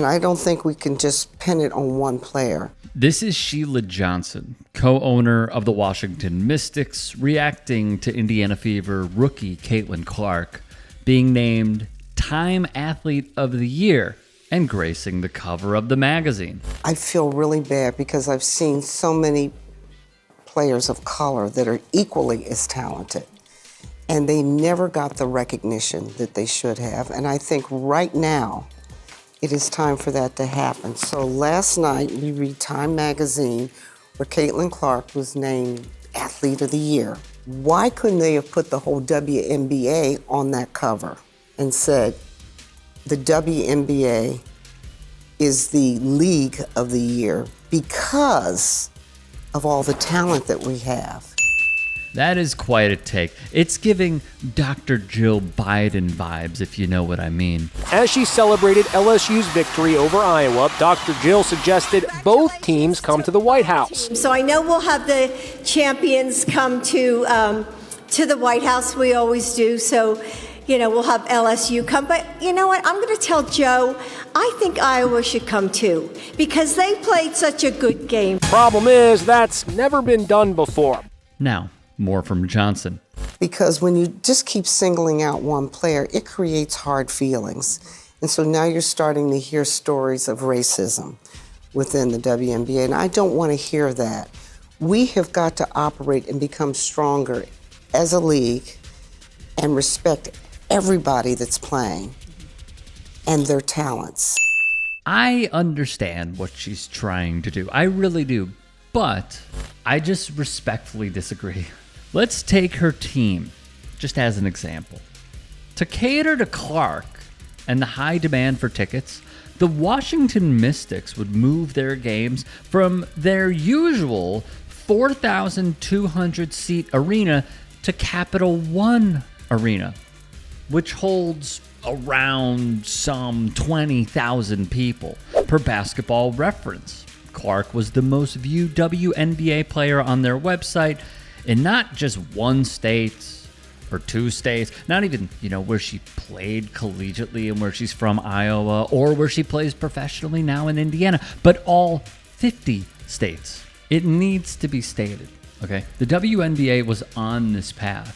And I don't think we can just pin it on one player. This is Sheila Johnson, co-owner of the Washington Mystics, reacting to Indiana Fever rookie Caitlin Clark being named Time Athlete of the Year and gracing the cover of the magazine. I feel really bad because I've seen so many players of color that are equally as talented, and they never got the recognition that they should have. And I think right now, it is time for that to happen. So last night, we read Time magazine where Caitlin Clark was named Athlete of the Year. Why couldn't they have put the whole WNBA on that cover and said, the WNBA is the league of the year because of all the talent that we have? That is quite a take. It's giving Dr. Jill Biden vibes, if you know what I mean. As she celebrated LSU's victory over Iowa, Dr. Jill suggested both teams come to the White House. So I know we'll have the champions come to the White House. We always do. So, we'll have LSU come. But you know what? I'm going to tell Joe, I think Iowa should come too because they played such a good game. Problem is, that's never been done before. Now, more from Johnson. Because when you just keep singling out one player, it creates hard feelings. And so now you're starting to hear stories of racism within the WNBA, and I don't want to hear that. We have got to operate and become stronger as a league and respect everybody that's playing and their talents. I understand what she's trying to do. I really do. But I just respectfully disagree. Let's take her team, just as an example. To cater to Clark and the high demand for tickets, the Washington Mystics would move their games from their usual 4,200 seat arena to Capital One Arena, which holds around some 20,000 people. Per Basketball Reference, Clark was the most viewed WNBA player on their website in not just one state or two states, not even, where she played collegiately and where she's from, Iowa, or where she plays professionally now in Indiana, but all 50 states. It needs to be stated, okay? The WNBA was on this path.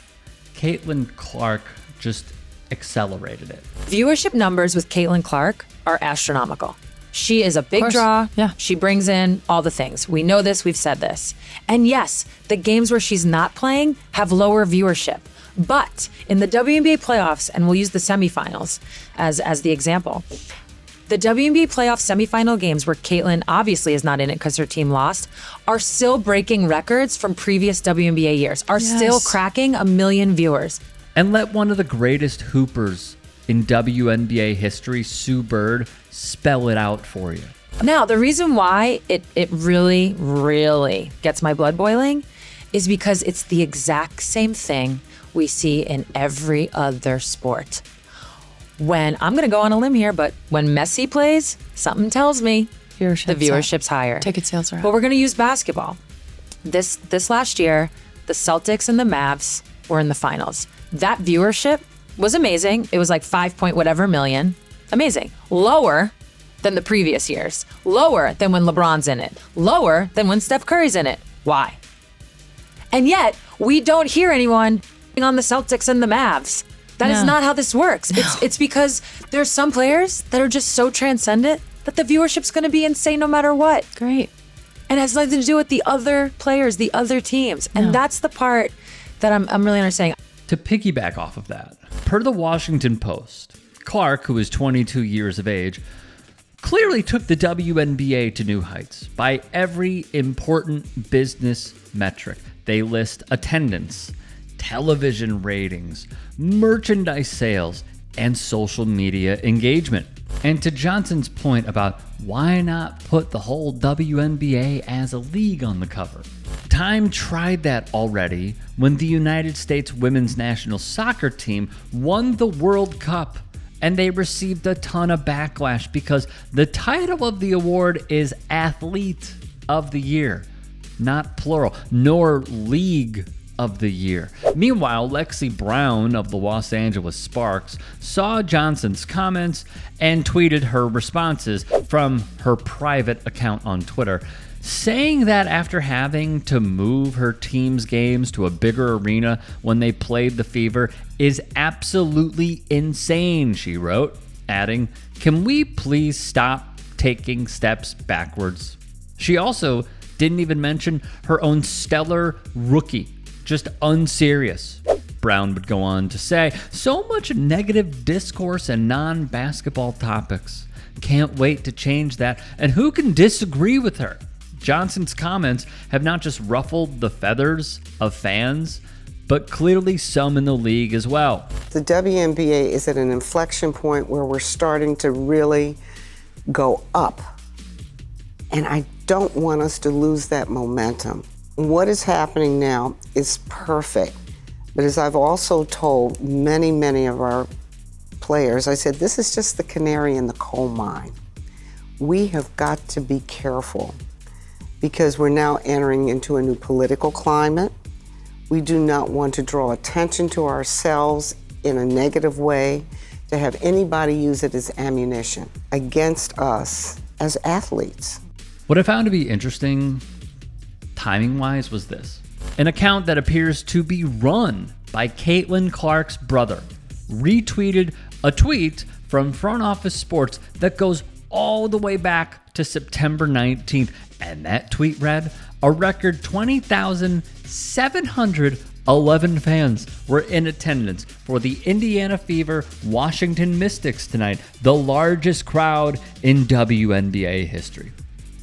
Caitlin Clark just accelerated it. Viewership numbers with Caitlin Clark are astronomical. She is a big draw. Yeah. She brings in all the things. We know this. We've said this. And yes, the games where she's not playing have lower viewership. But in the WNBA playoffs, and we'll use the semifinals as the example, the WNBA playoff semifinal games where Caitlin obviously is not in it because her team lost are still breaking records from previous WNBA years, are still cracking 1 million viewers. And let one of the greatest hoopers in WNBA history, Sue Bird, spell it out for you. Now, the reason why it really, really gets my blood boiling is because it's the exact same thing we see in every other sport. When, I'm going to go on a limb here, but when Messi plays, something tells me the viewership's higher. Ticket sales are up. But we're going to use basketball. This last year, the Celtics and the Mavs were in the finals. That viewership was amazing. It was like 5 point whatever million. Amazing. Lower than the previous years. Lower than when LeBron's in it. Lower than when Steph Curry's in it. Why? And yet, we don't hear anyone on the Celtics and the Mavs. That is not how this works. It's because there's some players that are just so transcendent that the viewership's going to be insane no matter what. Great. And it has nothing to do with the other players, the other teams. And that's the part that I'm really understanding. To piggyback off of that, per the Washington Post, Clark, who is 22 years of age, clearly took the WNBA to new heights by every important business metric. They list attendance, television ratings, merchandise sales, and social media engagement. And to Johnson's point about why not put the whole WNBA as a league on the cover, Time tried that already when the United States women's national soccer team won the World Cup, and they received a ton of backlash because the title of the award is Athlete of the Year, not plural, nor League of the year. Meanwhile, Lexi Brown of the Los Angeles Sparks saw Johnson's comments and tweeted her responses from her private account on Twitter, saying that after having to move her team's games to a bigger arena when they played the Fever is absolutely insane, she wrote, adding, "Can we please stop taking steps backwards?" She also didn't even mention her own stellar rookie. Just unserious. Brown would go on to say, "So much negative discourse and non-basketball topics. Can't wait to change that, and who can disagree with her?" Johnson's comments have not just ruffled the feathers of fans, but clearly some in the league as well. The WNBA is at an inflection point where we're starting to really go up. And I don't want us to lose that momentum. What is happening now is perfect. But as I've also told many, many of our players, I said, this is just the canary in the coal mine. We have got to be careful because we're now entering into a new political climate. We do not want to draw attention to ourselves in a negative way, to have anybody use it as ammunition against us as athletes. What I found to be interesting, timing-wise, was this. An account that appears to be run by Caitlin Clark's brother retweeted a tweet from Front Office Sports that goes all the way back to September 19th, and that tweet read, "A record 20,711 fans were in attendance for the Indiana Fever Washington Mystics tonight, the largest crowd in WNBA history."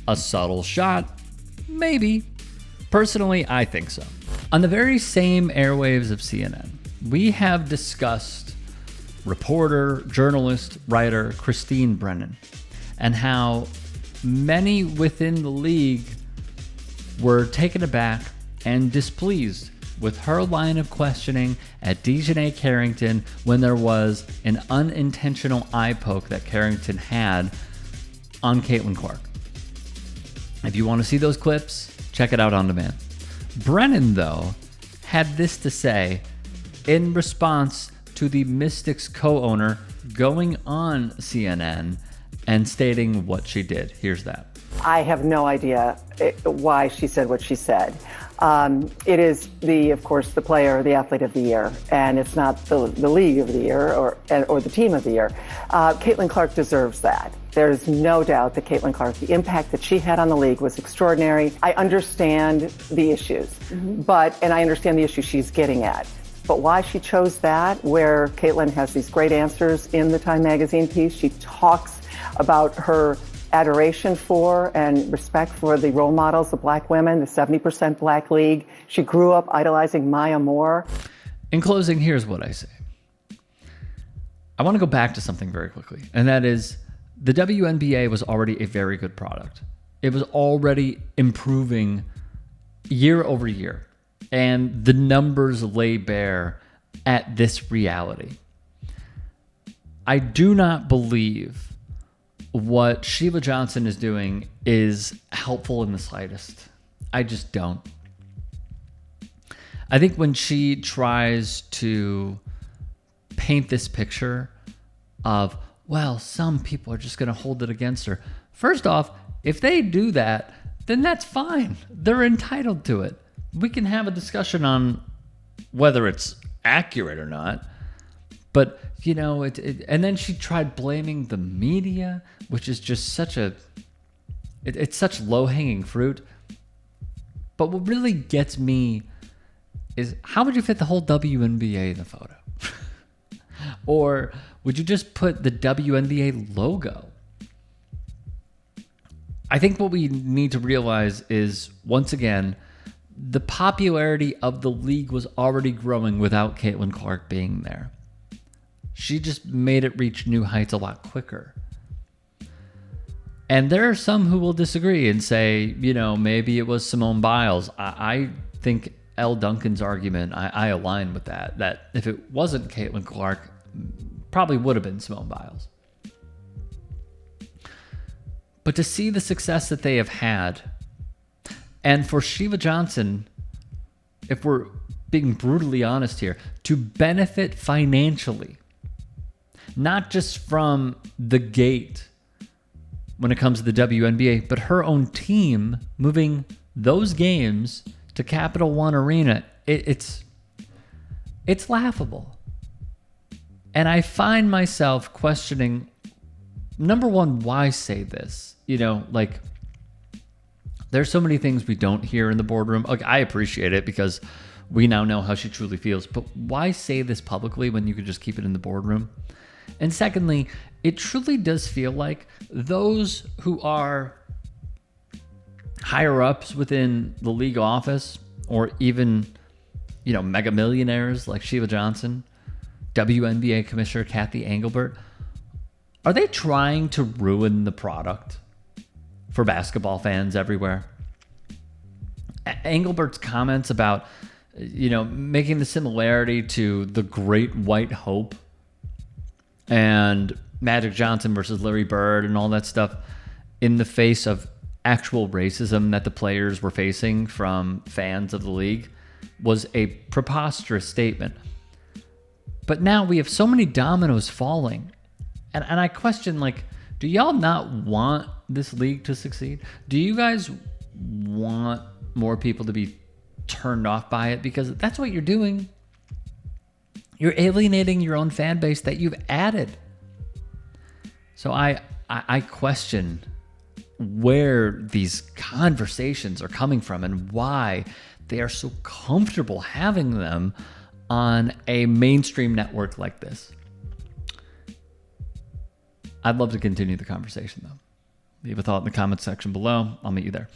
A subtle shot? Maybe. Personally, I think so. On the very same airwaves of CNN, we have discussed reporter, journalist, writer Christine Brennan and how many within the league were taken aback and displeased with her line of questioning at Dejanay Carrington when there was an unintentional eye poke that Carrington had on Caitlin Clark. If you want to see those clips, check it out on demand. Brennan, though, had this to say in response to the Mystics co-owner going on CNN and stating what she did. Here's that. I have no idea why she said what she said. It is of course, the player, the athlete of the year, and it's not the league of the year or the team of the year. Caitlin Clark deserves that. There's no doubt that Caitlin Clark, the impact that she had on the league was extraordinary. I understand the issues, and I understand the issue she's getting at. But why she chose that, where Caitlin has these great answers in the Time magazine piece, she talks about her adoration for and respect for the role models, the black women, the 70% black league. She grew up idolizing Maya Moore. In closing, here's what I say. I want to go back to something very quickly, and that is the WNBA was already a very good product. It was already improving year over year, and the numbers lay bare at this reality. I do not believe what Sheila Johnson is doing is helpful in the slightest. I just don't. I think when she tries to paint this picture of, well, some people are just going to hold it against her. First off, if they do that, then that's fine. They're entitled to it. We can have a discussion on whether it's accurate or not. But, you know, and then she tried blaming the media, which is just it's such low-hanging fruit. But what really gets me is, how would you fit the whole WNBA in the photo? Or would you just put the WNBA logo? I think what we need to realize is, once again, the popularity of the league was already growing without Caitlin Clark being there. She just made it reach new heights a lot quicker. And there are some who will disagree and say, you know, maybe it was Simone Biles. I think Elle Duncan's argument, I align with that if it wasn't Caitlin Clark, probably would have been Simone Biles. But to see the success that they have had, and for Sheila Johnson, if we're being brutally honest here, to benefit financially, not just from the gate when it comes to the WNBA, but her own team moving those games to Capital One Arena. It's laughable. And I find myself questioning, number one, why say this? You know, like, there's so many things we don't hear in the boardroom. Like, I appreciate it because we now know how she truly feels, but why say this publicly when you could just keep it in the boardroom? And secondly, it truly does feel like those who are higher ups within the league office, or even, you know, mega millionaires like Sheila Johnson, WNBA Commissioner Kathy Engelbert, are they trying to ruin the product for basketball fans everywhere? Engelbert's comments about, you know, making the similarity to the Great White Hope and Magic Johnson versus Larry Bird and all that stuff in the face of actual racism that the players were facing from fans of the league was a preposterous statement. But now we have so many dominoes falling. And I question, like, do y'all not want this league to succeed? Do you guys want more people to be turned off by it? Because that's what you're doing. You're alienating your own fan base that you've added. So I question where these conversations are coming from and why they are so comfortable having them on a mainstream network like this. I'd love to continue the conversation, though. Leave a thought in the comments section below. I'll meet you there.